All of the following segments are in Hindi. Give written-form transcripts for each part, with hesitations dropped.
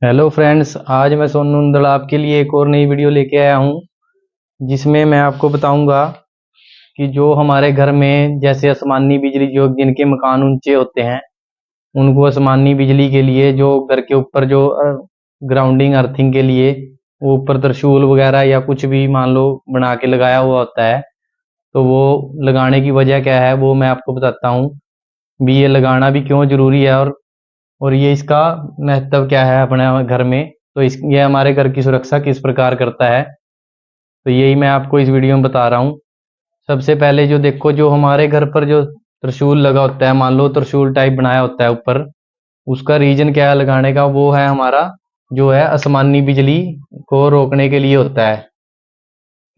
हेलो फ्रेंड्स, आज मैं सोनू नंदल आपके लिए एक और नई वीडियो लेके आया हूँ जिसमें मैं आपको बताऊंगा कि जो हमारे घर में जैसे आसमानी बिजली जो जिनके मकान ऊंचे होते हैं उनको आसमानी बिजली के लिए जो घर के ऊपर जो ग्राउंडिंग अर्थिंग के लिए वो ऊपर त्रिशूल वगैरह या कुछ भी मान लो बना के लगाया हुआ होता है। तो वो लगाने की वजह क्या है वो मैं आपको बताता हूँ भी ये लगाना भी क्यों जरूरी है और ये इसका महत्व क्या है अपने घर में। तो इस ये हमारे घर की सुरक्षा किस प्रकार करता है, तो यही मैं आपको इस वीडियो में बता रहा हूँ। सबसे पहले जो देखो, जो हमारे घर पर जो त्रिशूल लगा होता है, मान लो त्रिशूल टाइप बनाया होता है ऊपर, उसका रीजन क्या है लगाने का, वो है हमारा जो है आसमानी बिजली को रोकने के लिए होता है।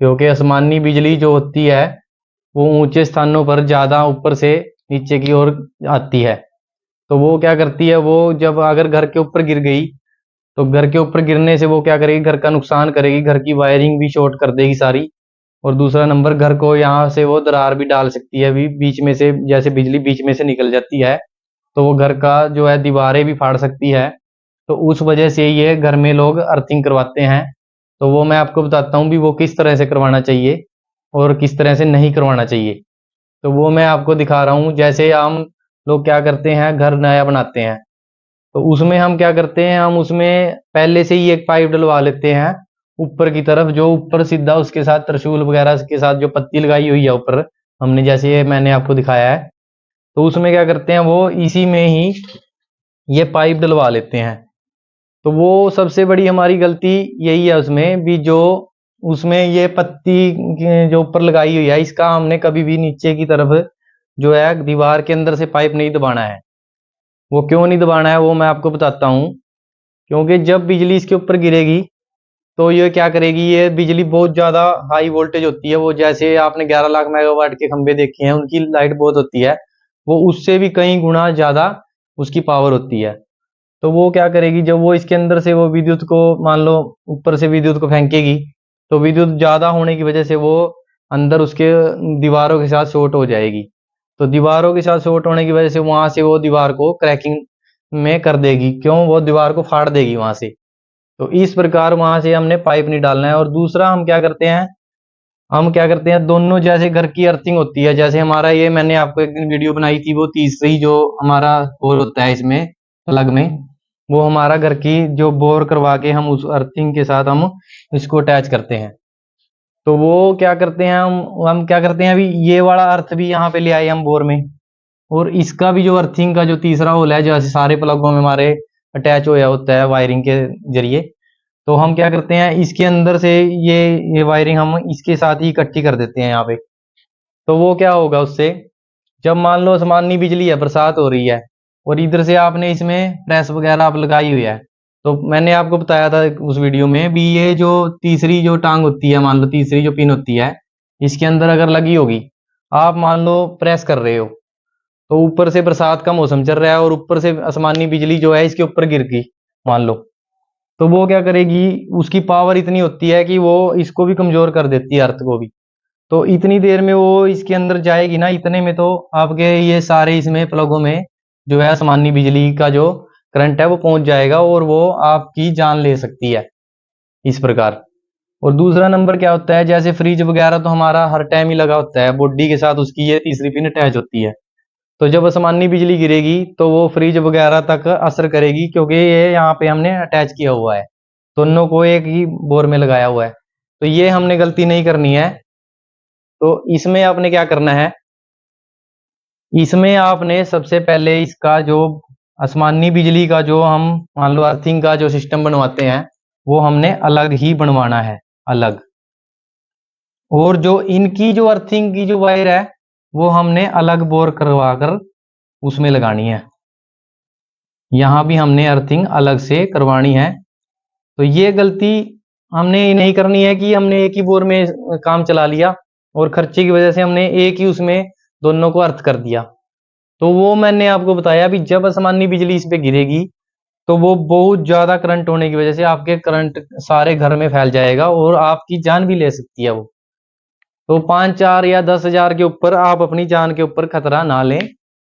क्योंकि आसमानी बिजली जो होती है वो ऊंचे स्थानों पर ज़्यादा ऊपर से नीचे की ओर आती है। तो वो क्या करती है, वो जब अगर घर के ऊपर गिर गई तो घर के ऊपर गिरने से वो क्या करेगी, घर का नुकसान करेगी, घर की वायरिंग भी शॉर्ट कर देगी सारी। और दूसरा नंबर, घर को यहाँ से वो दरार भी डाल सकती है, भी बीच में से जैसे बिजली बीच में से निकल जाती है तो वो घर का जो है दीवारें भी फाड़ सकती है। तो उस वजह से ये घर में लोग अर्थिंग करवाते हैं। तो वो मैं आपको बताता हूँ भी वो किस तरह से करवाना चाहिए और किस तरह से नहीं करवाना चाहिए। तो वो मैं आपको दिखा रहा हूँ। जैसे आम लोग क्या करते हैं, घर नया बनाते हैं तो उसमें हम क्या करते हैं, हम उसमें पहले से ही एक पाइप डलवा लेते हैं ऊपर की तरफ, जो ऊपर सीधा उसके साथ त्रिशूल वगैरह के साथ जो पत्ती लगाई हुई है ऊपर हमने, जैसे ये मैंने आपको दिखाया है। तो उसमें क्या करते हैं, वो इसी में ही ये पाइप डलवा लेते हैं। तो वो सबसे बड़ी हमारी गलती यही है उसमें भी, जो उसमें ये पत्ती जो ऊपर लगाई हुई है इसका हमने कभी भी नीचे की तरफ जो है दीवार के अंदर से पाइप नहीं दबाना है। वो क्यों नहीं दबाना है वो मैं आपको बताता हूँ। क्योंकि जब बिजली इसके ऊपर गिरेगी तो ये क्या करेगी, ये बिजली बहुत ज़्यादा हाई वोल्टेज होती है, वो जैसे आपने 11 लाख मेगावाट के खंभे देखे हैं उनकी लाइट बहुत होती है, वो उससे भी कई गुना ज़्यादा उसकी पावर होती है। तो वो क्या करेगी, जब वो इसके अंदर से वो विद्युत को मान लो ऊपर से विद्युत को फेंकेगी तो विद्युत ज़्यादा होने की वजह से वो अंदर उसके दीवारों के साथ शॉर्ट हो जाएगी। तो दीवारों के साथ शॉर्ट होने की वजह से वहां से वो दीवार को क्रैकिंग में कर देगी, क्यों, वो दीवार को फाड़ देगी वहां से। तो इस प्रकार वहां से हमने पाइप नहीं डालना है। और दूसरा हम क्या करते हैं दोनों, जैसे घर की अर्थिंग होती है, जैसे हमारा ये मैंने आपको एक दिन वीडियो बनाई थी, वो तीसरी जो हमारा बोर होता है इसमें अलग में, वो हमारा घर की जो बोर करवा के हम उस अर्थिंग के साथ हम इसको अटैच करते हैं। तो वो क्या करते हैं, हम क्या करते हैं, अभी ये वाला अर्थ भी यहाँ पे ले आए हम बोर में, और इसका भी जो अर्थिंग का जो तीसरा होल है, जैसे सारे प्लगों में हमारे अटैच होया होता है वायरिंग के जरिए, तो हम क्या करते हैं इसके अंदर से ये वायरिंग हम इसके साथ ही इकट्ठी कर देते हैं यहाँ पे। तो वो क्या होगा उससे, जब मान लो आसमानी बिजली है, बरसात हो रही है और इधर से आपने इसमें प्रेस वगैरह आप लगाई हुई है, तो मैंने आपको बताया था उस वीडियो में भी, ये जो तीसरी जो टांग होती है, मान लो तीसरी जो पिन होती है, इसके अंदर अगर लगी होगी, आप मान लो प्रेस कर रहे हो, तो ऊपर से बरसात का मौसम चल रहा है और ऊपर से आसमानी बिजली जो है इसके ऊपर गिर गई मान लो, तो वो क्या करेगी, उसकी पावर इतनी होती है कि वो इसको भी कमजोर कर देती है, अर्थ को भी। तो इतनी देर में वो इसके अंदर जाएगी ना, इतने में तो आपके ये सारे इसमें प्लगों में जो है आसमानी बिजली का जो करंट है वो पहुंच जाएगा और वो आपकी जान ले सकती है इस प्रकार। और दूसरा नंबर क्या होता है, जैसे फ्रिज वगैरह तो हमारा हर टाइम ही लगा होता है, बॉडी के साथ उसकी ये तीसरी पिन अटैच होती है। तो जब आसमानी बिजली गिरेगी तो वो फ्रिज वगैरह तक असर करेगी, क्योंकि ये यहाँ पे हमने अटैच किया हुआ है, दोनों को एक ही बोर में लगाया हुआ है। तो ये हमने गलती नहीं करनी है। तो इसमें आपने क्या करना है, इसमें आपने सबसे पहले इसका जो आसमानी बिजली का जो हम मान लो अर्थिंग का जो सिस्टम बनवाते हैं वो हमने अलग ही बनवाना है, अलग। और जो इनकी जो अर्थिंग की जो वायर है वो हमने अलग बोर करवा कर उसमें लगानी है, यहाँ भी हमने अर्थिंग अलग से करवानी है। तो ये गलती हमने नहीं करनी है कि हमने एक ही बोर में काम चला लिया और खर्चे की वजह से हमने एक ही उसमें दोनों को अर्थ कर दिया। तो वो मैंने आपको बताया भी, जब आसमानी बिजली इस पे गिरेगी तो वो बहुत ज्यादा करंट होने की वजह से आपके करंट सारे घर में फैल जाएगा और आपकी जान भी ले सकती है वो। तो 5 4 या 10 हजार के ऊपर आप अपनी जान के ऊपर खतरा ना लें।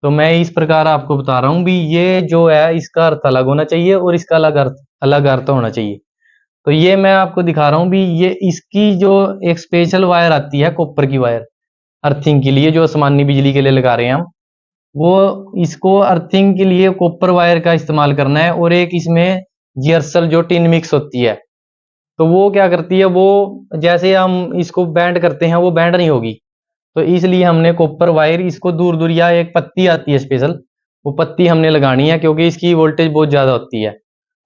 तो मैं इस प्रकार आपको बता रहा हूँ भी ये जो है इसका अर्थ अलग होना चाहिए और इसका अलग अर्थ होना चाहिए। तो ये मैं आपको दिखा रहा हूँ भी ये इसकी जो एक स्पेशल वायर आती है कॉपर की वायर अर्थिंग के लिए, जो आसमानी बिजली के लिए लगा रहे हैं हम, वो इसको अर्थिंग के लिए कॉपर वायर का इस्तेमाल करना है। और एक इसमें जियर्सल जो टिन मिक्स होती है, तो वो क्या करती है, वो जैसे हम इसको बैंड करते हैं वो बैंड नहीं होगी। तो इसलिए हमने कॉपर वायर इसको दूर दूर, या एक पत्ती आती है स्पेशल, वो पत्ती हमने लगानी है क्योंकि इसकी वोल्टेज बहुत ज़्यादा होती है।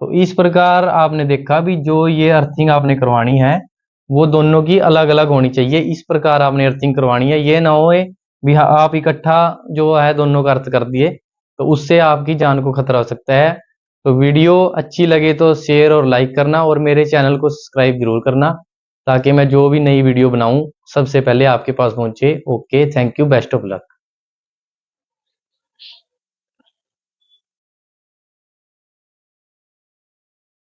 तो इस प्रकार आपने देखा भी जो ये अर्थिंग आपने करवानी है वो दोनों की अलग अलग होनी चाहिए। इस प्रकार आपने अर्थिंग करवानी है, ये ना होए भी आप इकट्ठा जो है दोनों का अर्थ कर दिए, तो उससे आपकी जान को खतरा हो सकता है। तो वीडियो अच्छी लगे तो शेयर और लाइक करना और मेरे चैनल को सब्सक्राइब जरूर करना, ताकि मैं जो भी नई वीडियो बनाऊं सबसे पहले आपके पास पहुंचे। Okay, thank you, best of luck.